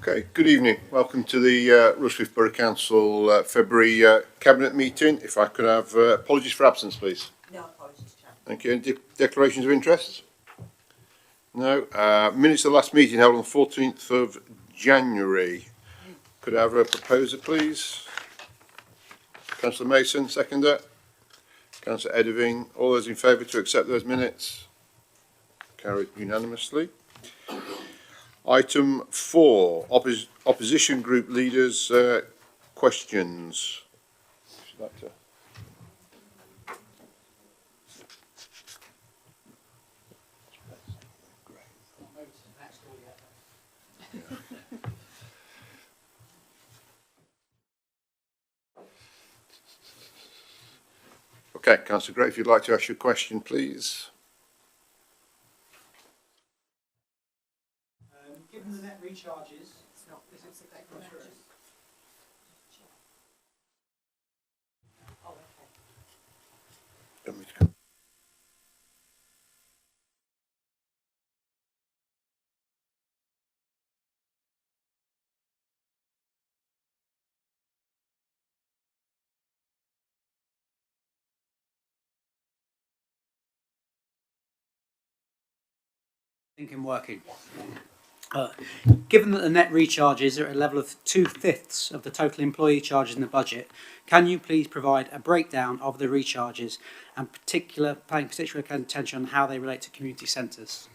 Okay, good evening. Welcome to the Rushcliffe Borough Council February Cabinet meeting. If I could have apologies for absence, please. No apologies, Chair. Thank you. Any declarations of interest? No. Minutes of the last meeting held on the 14th of January. Could I have a proposer, please? Councillor Mason, seconder. Councillor Ediving. All those in favour to accept those minutes? Carried unanimously. Item 4, opposition group leaders' questions. Would you like to? Okay, Councillor Gray, if you'd like to ask your question, please. Given the net recharges, thinking working. Given that the net recharges are at a level of 2/5 of the total employee charges in the budget, can you please provide a breakdown of the recharges and paying particular attention on how they relate to community centres?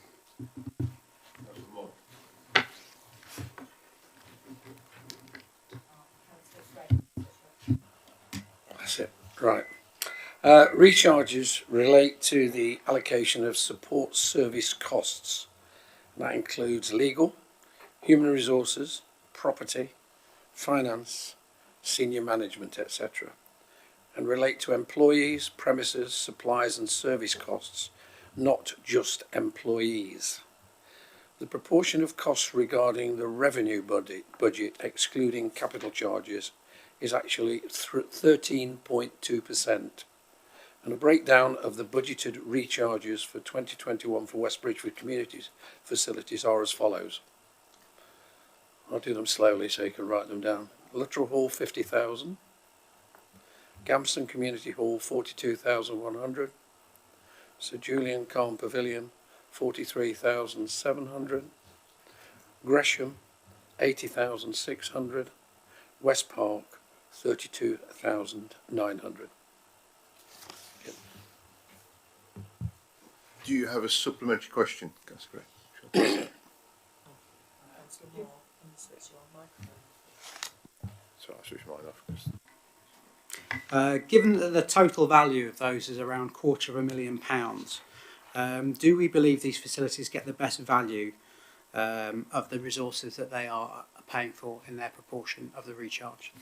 That's it. Right. Recharges relate to the allocation of support service costs. That includes legal, human resources, property, finance, senior management, etc., and relate to employees, premises, supplies and service costs, not just employees. The proportion of costs regarding the revenue budget excluding capital charges is actually 13.2%. And a breakdown of the budgeted recharges for 2021 for West Bridgford communities facilities are as follows. I'll do them slowly so you can write them down. Luttrell Hall 50,000, Gamston Community Hall 42,100, Sir Julian Calm Pavilion 43,700, Gresham 80,600, West Park 32,900. Do you have a supplementary question, Councillor Gray? So I'll switch mine off. Given that the total value of those is around £250,000, do we believe these facilities get the best value of the resources that they are paying for in their proportion of the recharge?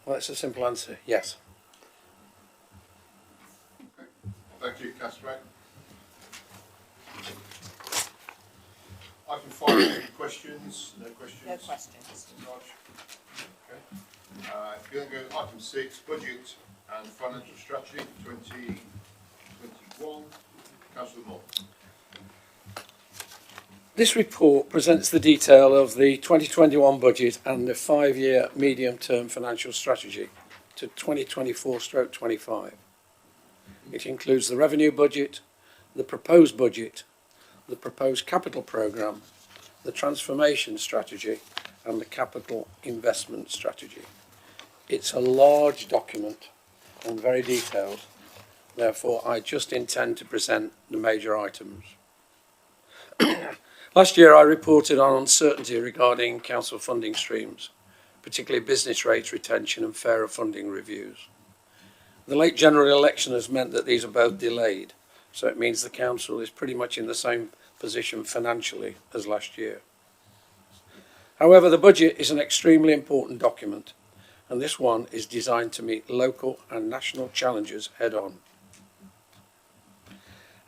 Well, that's a simple answer, yes. Thank you, Councillor Gray. Item 5, any questions? No questions? No questions. Okay. If you then go to item 6, budget and financial strategy 2021. Councillor Moore. This report presents the detail of the 2021 budget and the 5-year medium-term financial strategy to 2024/25. It includes the revenue budget, the proposed capital programme, the transformation strategy and the capital investment strategy. It's a large document and very detailed, therefore I just intend to present the major items. Last year I reported on uncertainty regarding council funding streams, particularly business rates retention and fairer funding reviews. The late general election has meant that these are both delayed, so it means the council is pretty much in the same position financially as last year. However, the budget is an extremely important document, and this one is designed to meet local and national challenges head on.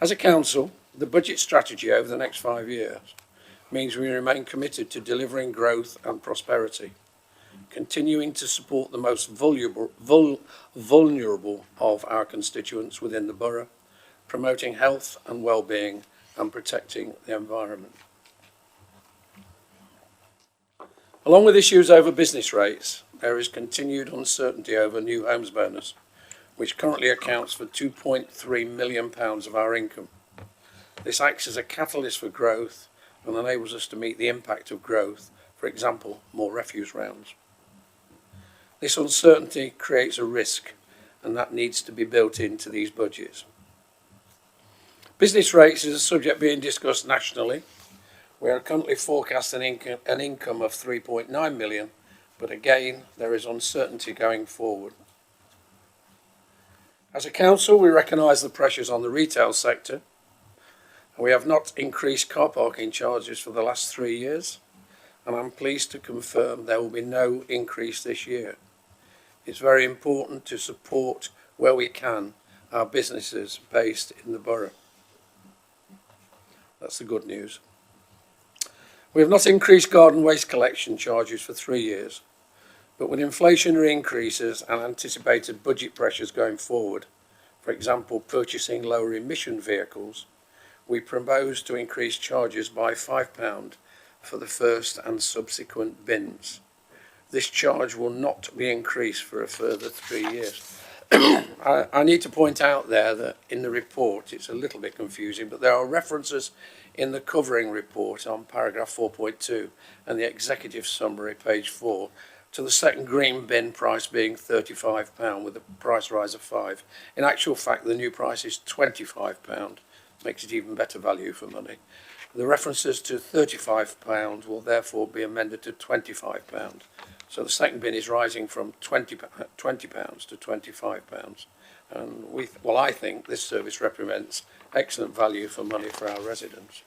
As a council, the budget strategy over the next 5 years means we remain committed to delivering growth and prosperity, continuing to support the most vulnerable of our constituents within the borough, promoting health and well-being and protecting the environment. Along with issues over business rates, there is continued uncertainty over new homes bonus, which currently accounts for £2.3 million of our income. This acts as a catalyst for growth and enables us to meet the impact of growth, for example, more refuse rounds. This uncertainty creates a risk, and that needs to be built into these budgets. Business rates is a subject being discussed nationally. We are currently forecasting an income of 3.9 million, but again, there is uncertainty going forward. As a council, we recognise the pressures on the retail sector. We have not increased car parking charges for the last 3 years, and I'm pleased to confirm there will be no increase this year. It's very important to support, where we can, our businesses based in the borough. That's the good news. We have not increased garden waste collection charges for 3 years, but with inflationary increases and anticipated budget pressures going forward, for example, purchasing lower emission vehicles, we propose to increase charges by £5 for the first and subsequent bins. This charge will not be increased for a further 3 years. I need to point out there that in the report, it's a little bit confusing, but there are references in the covering report on paragraph 4.2 and the executive summary, page 4, to the second green bin price being £35 with a price rise of £5. In actual fact, the new price is £25, makes it even better value for money. The references to £35 will therefore be amended to £25. So the second bin is rising from £20 to £25. And I think this service represents excellent value for money for our residents.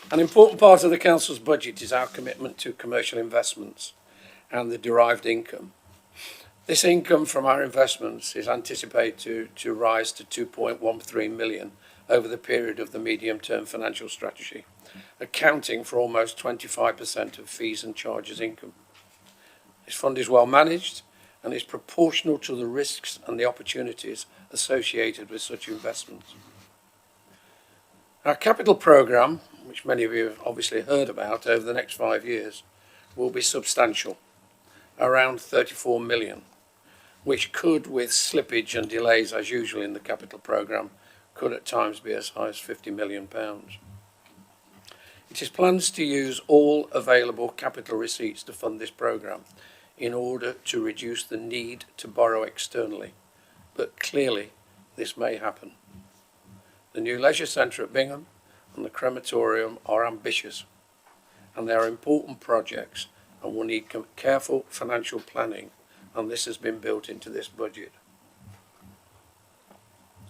An important part of the council's budget is our commitment to commercial investments and the derived income. This income from our investments is anticipated to rise to 2.13 million over the period of the medium-term financial strategy, accounting for almost 25% of fees and charges income. This fund is well managed and is proportional to the risks and the opportunities associated with such investments. Our capital programme, which many of you have obviously heard about over the next 5 years, will be substantial, around 34 million, which could, with slippage and delays as usual in the capital programme, could at times be as high as £50 million. It is plans to use all available capital receipts to fund this programme in order to reduce the need to borrow externally, but clearly this may happen. The new leisure centre at Bingham and the crematorium are ambitious, and they are important projects and will need careful financial planning, and this has been built into this budget.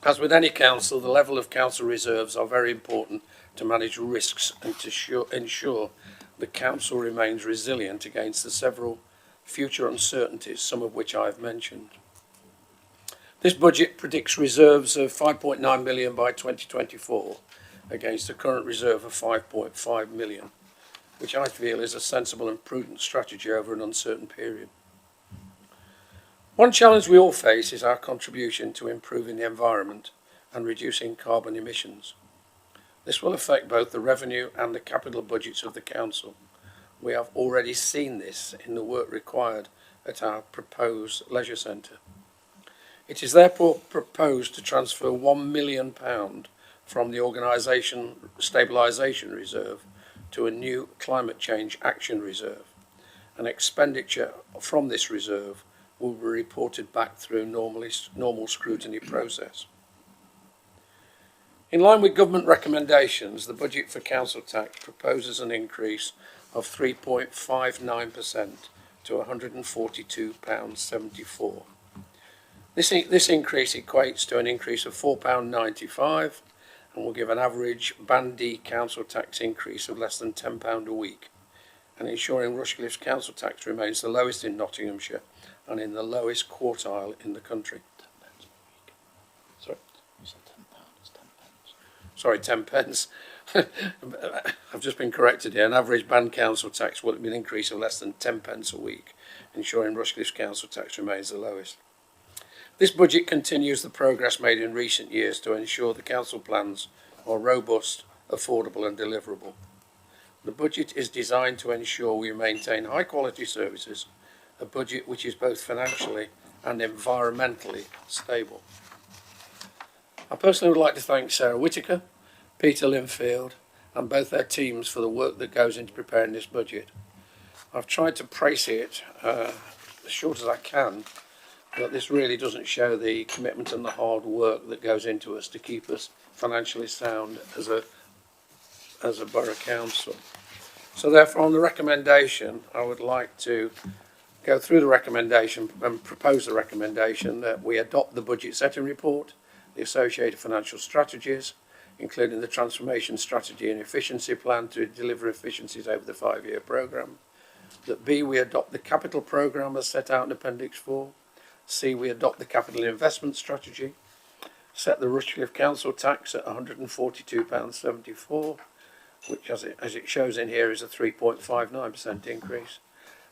As with any council, the level of council reserves are very important to manage risks and to ensure the council remains resilient against the several future uncertainties, some of which I have mentioned. This budget predicts reserves of 5.9 million by 2024 against a current reserve of 5.5 million, which I feel is a sensible and prudent strategy over an uncertain period. One challenge we all face is our contribution to improving the environment and reducing carbon emissions. This will affect both the revenue and the capital budgets of the council. We have already seen this in the work required at our proposed leisure centre. It is therefore proposed to transfer £1 million from the Organisation Stabilisation Reserve to a new Climate Change Action Reserve. An expenditure from this reserve will be reported back through normal scrutiny process. In line with government recommendations, the budget for council tax proposes an increase of 3.59% to £142.74. This increase equates to an increase of £4.95 and will give an average Band D council tax increase of less than £10 a week, and ensuring Rushcliffe's council tax remains the lowest in Nottinghamshire and in the lowest quartile in the country. Sorry? You said £10, Sorry, 10 pence. I've just been corrected here. An average band council tax will be an increase of less than 10 pence a week, ensuring Rushcliffe's council tax remains the lowest. This budget continues the progress made in recent years to ensure the council plans are robust, affordable and deliverable. The budget is designed to ensure we maintain high quality services, a budget which is both financially and environmentally stable. I personally would like to thank Sarah Whittaker, Peter Linfield and both their teams for the work that goes into preparing this budget. I've tried to praise it as short as I can, but this really doesn't show the commitment and the hard work that goes into us to keep us financially sound as a borough council. So therefore, on the recommendation, I would like to go through the recommendation and propose the recommendation that we adopt the budget setting report, the associated financial strategies, including the transformation strategy and efficiency plan to deliver efficiencies over the 5-year programme. That B, we adopt the capital programme as set out in Appendix 4. C, we adopt the capital investment strategy. Set the Rushcliffe Council tax at £142.74, which as it shows in here is a 3.59% increase.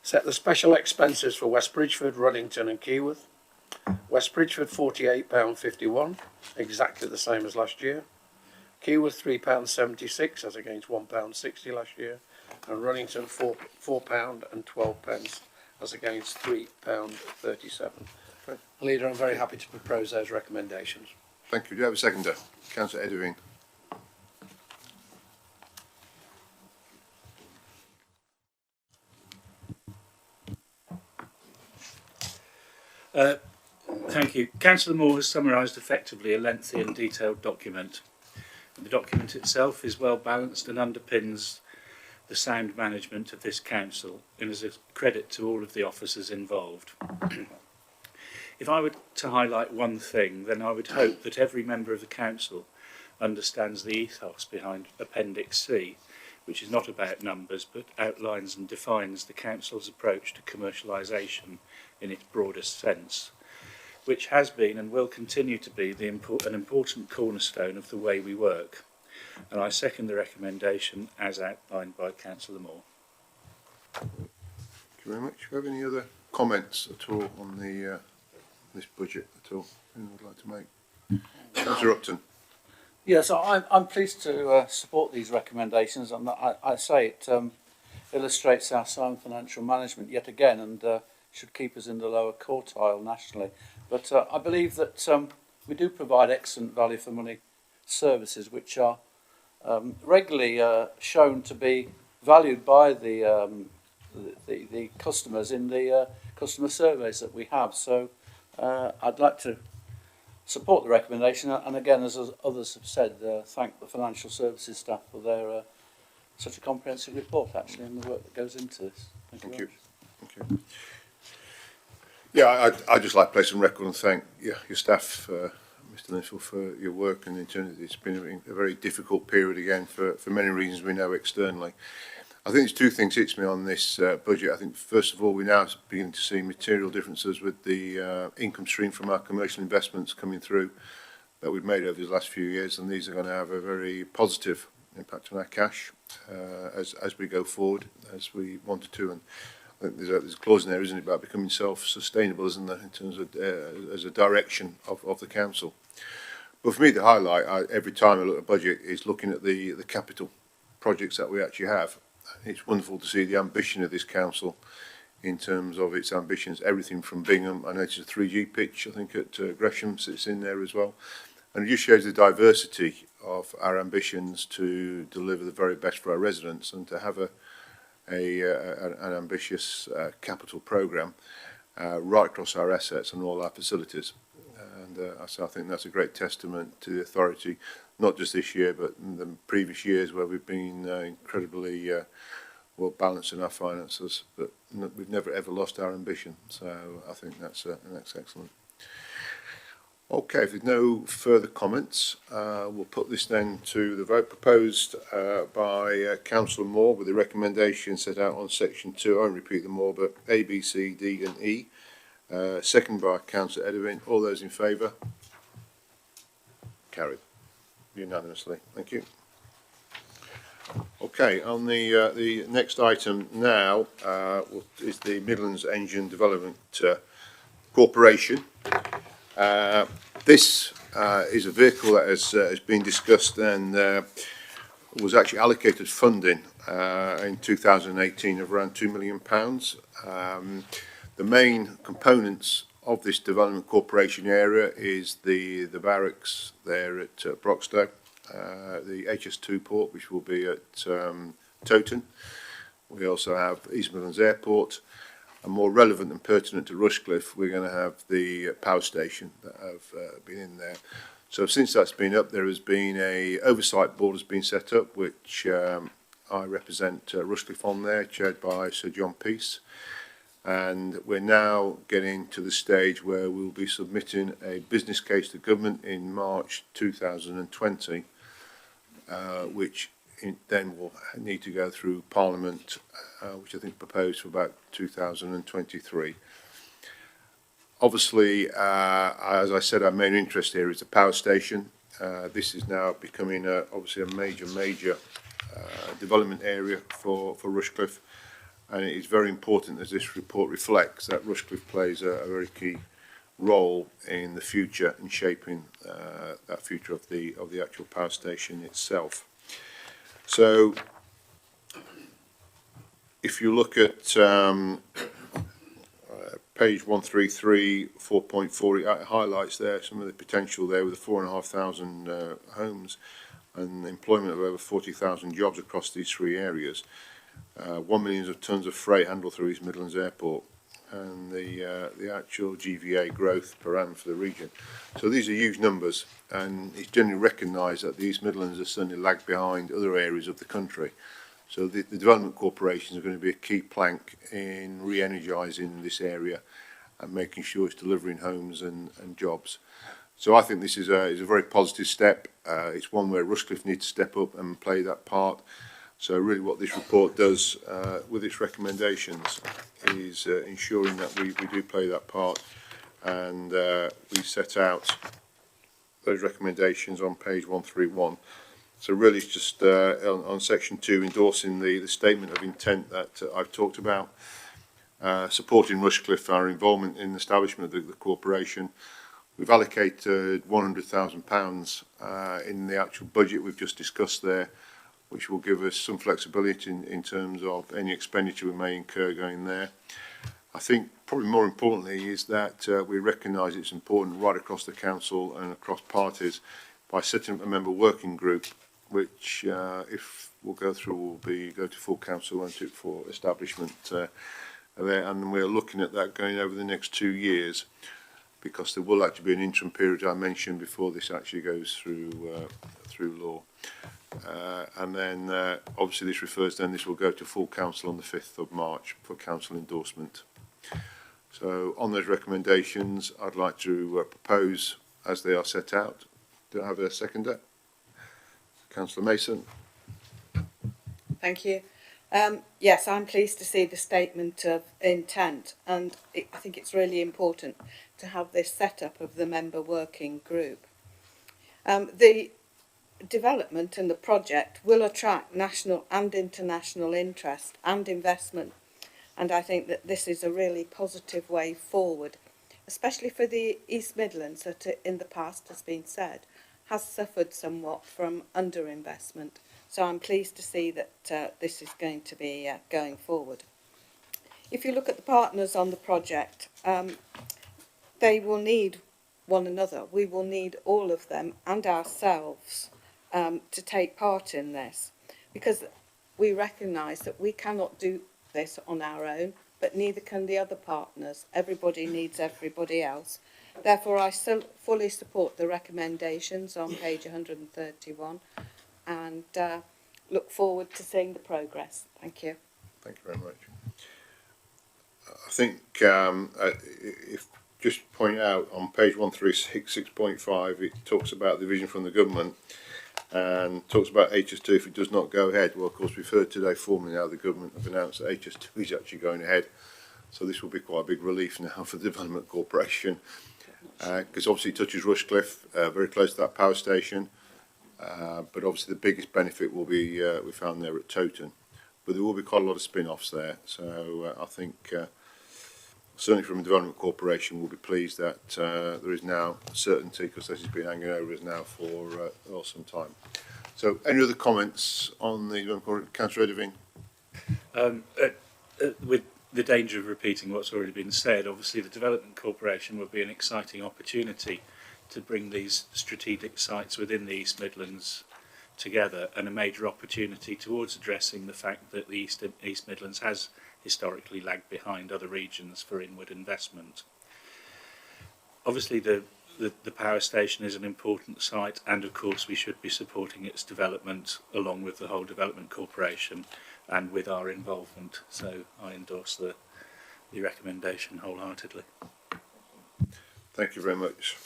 Set the special expenses for West Bridgeford, Ruddington and Keyworth. West Bridgeford £48.51, exactly the same as last year. Keyworth £3.76 as against £1.60 last year. And Ruddington £4.12 as against £3.37. Leader, I'm very happy to propose those recommendations. Thank you. Do you have a seconder? Councillor Edwin. Thank you. Councillor Moore has summarised effectively a lengthy and detailed document. The document itself is well balanced and underpins the sound management of this council and is a credit to all of the officers involved. If I were to highlight one thing, then I would hope that every member of the council understands the ethos behind Appendix C, which is not about numbers but outlines and defines the council's approach to commercialisation in its broadest sense, which has been and will continue to be an important cornerstone of the way we work. And I second the recommendation as outlined by Councillor Moore. Thank you very much. Do you have any other comments at all on this budget at all? Anyone would like to make? Councillor Upton. Yes, I'm pleased to support these recommendations, and I say it illustrates our sound financial management yet again, and should keep us in the lower quartile nationally. But I believe that we do provide excellent value for money services, which are regularly shown to be valued by the customers in the customer surveys that we have. So I'd like to support the recommendation, and again, as others have said, thank the financial services staff for their such a comprehensive report, actually, and the work that goes into this. Thank you. Thank you. Yeah, I'd just like to place on record and thank your staff, Mr. Linfield, for your work, and in terms of it's been a very difficult period again for many reasons we know externally. I think there's two things hits me on this budget. I think first of all we now begin to see material differences with the income stream from our commercial investments coming through that we've made over the last few years, and these are going to have a very positive impact on our cash as we go forward, as we wanted to. And I think there's a clause in there, isn't it, about becoming self-sustainable, isn't there, in terms of as a direction of the council. But for me, the highlight every time I look at the budget is looking at the capital projects that we actually have. It's wonderful to see the ambition of this council in terms of its ambitions, everything from Bingham. I noticed a 3G pitch, I think, at Gresham sits in there as well. And it just shows the diversity of our ambitions to deliver the very best for our residents and to have an ambitious capital programme right across our assets and all our facilities. And so I think that's a great testament to the authority, not just this year, but in the previous years where we've been incredibly well balanced in our finances, but we've never ever lost our ambition. So I think that's excellent. Okay, if there's no further comments, we'll put this then to the vote. Proposed by Councillor Moore with the recommendation set out on section 2. I won't repeat them all, but A, B, C, D and E. Second by Councillor Edwin. All those in favour? Carried unanimously. Thank you. Okay, on the next item now is the Midlands Engine Development Corporation. This is a vehicle that has been discussed and was actually allocated funding in 2018 of around £2 million. The main components of this development corporation area is the barracks there at Broxtowe, the HS2 port, which will be at Towton. We also have East Midlands Airport, and more relevant and pertinent to Rushcliffe, we're going to have the power station that have been in there. So since that's been up, there has been a oversight board has been set up, which I represent Rushcliffe on there, chaired by Sir John Peace. And we're now getting to the stage where we'll be submitting a business case to government in March 2020, which then will need to go through Parliament, which I think proposed for about 2023. Obviously, as I said, our main interest here is the power station. This is now becoming obviously a major development area for Rushcliffe, and it is very important, as this report reflects, that Rushcliffe plays a very key role in the future in shaping that future of the actual power station itself. So if you look at page 133, 4.4, it highlights there some of the potential there with the 4,500 homes and employment of over 40,000 jobs across these three areas. 1 million tonnes of freight handled through East Midlands Airport, and the actual GVA growth per annum for the region. So these are huge numbers, and it's generally recognised that the East Midlands are certainly lagged behind other areas of the country. So the development corporations are going to be a key plank in re-energising this area and making sure it's delivering homes and jobs. So I think this is a very positive step. It's one where Rushcliffe needs to step up and play that part. So really what this report does with its recommendations is ensuring that we do play that part, and we set out those recommendations on page 131. So really it's just on section 2, endorsing the statement of intent that I've talked about, supporting Rushcliffe, our involvement in the establishment of the corporation. We've allocated £100,000 in the actual budget we've just discussed there, which will give us some flexibility in terms of any expenditure we may incur going there. I think probably more importantly is that we recognise it's important right across the council and across parties by setting up a member working group, which if we'll go through will go to full council, won't it, for establishment there, and we're looking at that going over the next 2 years, because there will actually be an interim period I mentioned before this actually goes through law. And then obviously this will go to full council on the 5th of March for council endorsement. So on those recommendations, I'd like to propose as they are set out. Do I have a seconder? Councillor Mason. Thank you. Yes, I'm pleased to see the statement of intent, and I think it's really important to have this set up of the member working group. The development and the project will attract national and international interest and investment, and I think that this is a really positive way forward, especially for the East Midlands that in the past has been said has suffered somewhat from underinvestment. So I'm pleased to see that this is going to be going forward. If you look at the partners on the project, they will need one another. We will need all of them and ourselves to take part in this, because we recognise that we cannot do this on our own, but neither can the other partners. Everybody needs everybody else. Therefore, I still fully support the recommendations on page 131 and look forward to seeing the progress. Thank you. Thank you very much. I think if just point out on page 136, 6.5, it talks about the vision from the government and talks about HS2 if it does not go ahead. Well, of course, we've heard today formally now the government have announced that HS2 is actually going ahead. So this will be quite a big relief now for the Development Corporation, because obviously it touches Rushcliffe, very close to that power station, but obviously the biggest benefit will be we found there at Towton. But there will be quite a lot of spin-offs there, so I think certainly from a development corporation, will be pleased that there is now certainty, because this has been hanging over us now for some time. So, any other comments on the development corporation? Councillor Edivine? With the danger of repeating what's already been said, obviously the Development Corporation would be an exciting opportunity to bring these strategic sites within the East Midlands together, and a major opportunity towards addressing the fact that the East Midlands has historically lagged behind other regions for inward investment. Obviously the power station is an important site, and of course we should be supporting its development along with the whole Development Corporation and with our involvement. So I endorse the recommendation wholeheartedly. Thank you very much.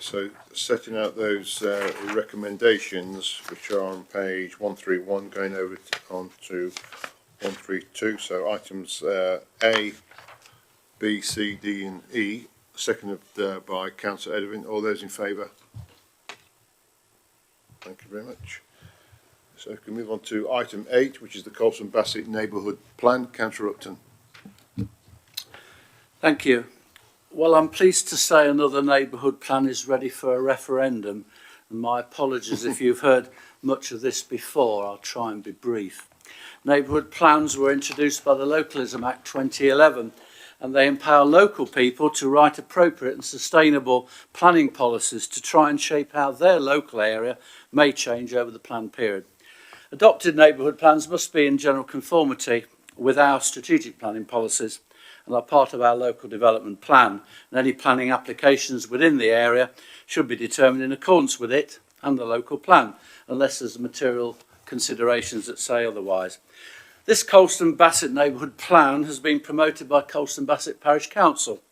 So, setting out those recommendations, which are on page 131, going over on to 132. So, items A, B, C, D, and E, seconded by Councillor Edivine. All those in favour? Thank you very much. So, we can move on to item 8, which is the Colston Basset Neighbourhood Plan. Councillor Upton. Thank you. Well, I'm pleased to say another neighbourhood plan is ready for a referendum, and my apologies if you've heard much of this before. I'll try and be brief. Neighbourhood plans were introduced by the Localism Act 2011, and they empower local people to write appropriate and sustainable planning policies to try and shape how their local area may change over the planned period. Adopted neighbourhood plans must be in general conformity with our strategic planning policies and are part of our local development plan, and any planning applications within the area should be determined in accordance with it and the local plan, unless there's material considerations that say otherwise. This Colston Basset Neighbourhood Plan has been promoted by Colston Basset Parish Council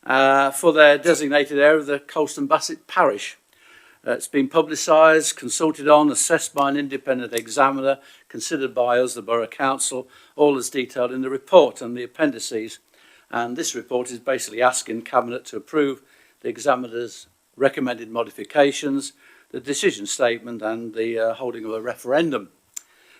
for their designated area of the Colston Basset Parish. It's been publicised, consulted on, assessed by an independent examiner, considered by us, the Borough Council, all as detailed in the report and the appendices. And this report is basically asking Cabinet to approve the examiner's recommended modifications, the decision statement and the holding of a referendum.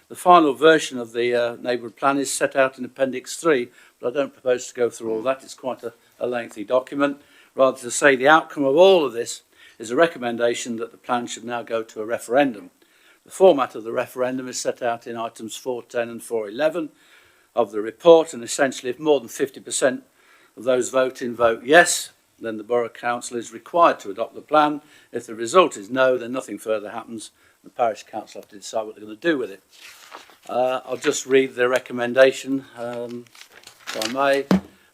The final version of the neighbourhood plan is set out in Appendix 3, but I don't propose to go through all that. It's quite a lengthy document. Rather to say the outcome of all of this is a recommendation that the plan should now go to a referendum. The format of the referendum is set out in items 410 and 411 of the report, and essentially if more than 50% of those voting vote yes, then the Borough Council is required to adopt the plan. If the result is no, then nothing further happens. The Parish Council have to decide what they're going to do with it. I'll just read the recommendation, if I may.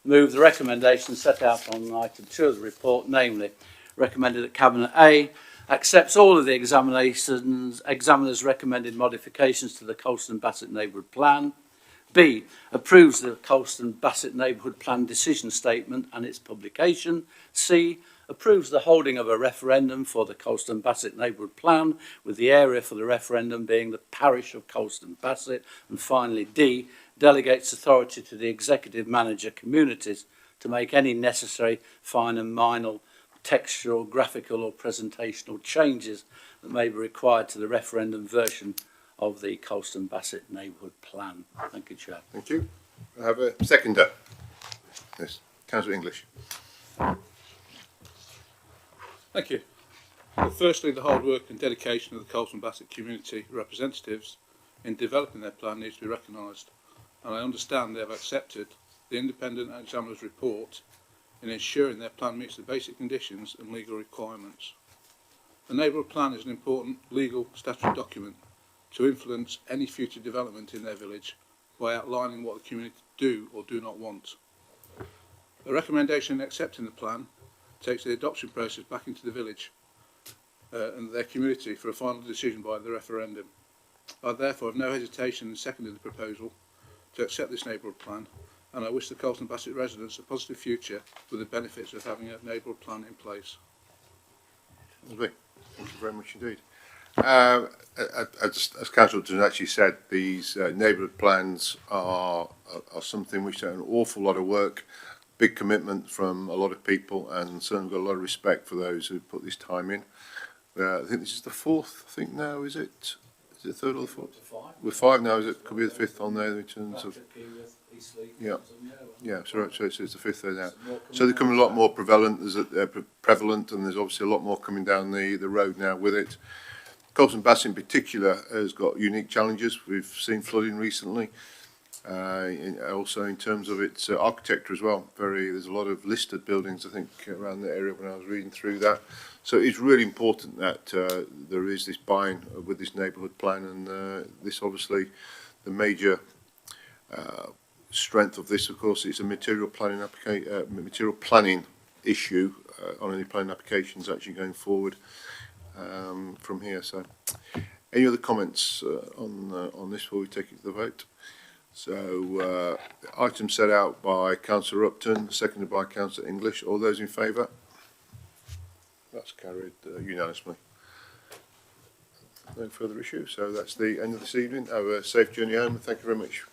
Move the recommendation set out on item 2 of the report, namely, recommended that Cabinet A accepts all of the examiner's recommended modifications to the Colston Basset Neighbourhood Plan. B, approves the Colston Basset Neighbourhood Plan decision statement and its publication. C, approves the holding of a referendum for the Colston Basset Neighbourhood Plan, with the area for the referendum being the parish of Colston Basset. And finally, D, delegates authority to the Executive Manager Communities to make any necessary fine and minor textual, graphical or presentational changes that may be required to the referendum version of the Colston Basset Neighbourhood Plan. Thank you, Chair. Thank you. I have a seconder. Yes, Councillor English. Thank you. Well, firstly, the hard work and dedication of the Colston Basset community representatives in developing their plan needs to be recognised, and I understand they have accepted the independent examiner's report in ensuring their plan meets the basic conditions and legal requirements. The neighbourhood plan is an important legal statutory document to influence any future development in their village by outlining what the community do or do not want. The recommendation accepting the plan takes the adoption process back into the village and their community for a final decision by the referendum. I therefore have no hesitation in seconding the proposal to accept this neighbourhood plan, and I wish the Colston Basset residents a positive future with the benefits of having a neighbourhood plan in place. Lovely. Thank you very much indeed. As Councillor has actually said, these neighbourhood plans are something which are an awful lot of work, big commitment from a lot of people, and certainly got a lot of respect for those who put this time in. I think this is the fourth, now, is it? Is it the third or the fourth? To five. We're five now, is it? Could be the fifth on there in terms of, Yeah. yeah, so it's the fifth there now. So they're coming a lot more prevalent, prevalent, and there's obviously a lot more coming down the road now with it. Colston Basset in particular has got unique challenges. We've seen flooding recently, also in terms of its architecture as well. There's a lot of listed buildings, I think, around the area when I was reading through that. So it's really important that there is this buy-in with this neighbourhood plan, and this obviously the major strength of this, of course, it's a material planning issue on any planning applications actually going forward from here. So, any other comments on this before we take it to the vote? So, item set out by Councillor Upton, seconded by Councillor English. All those in favour? That's carried unanimously. No further issues. So that's the end of this evening. Have a safe journey home. Thank you very much.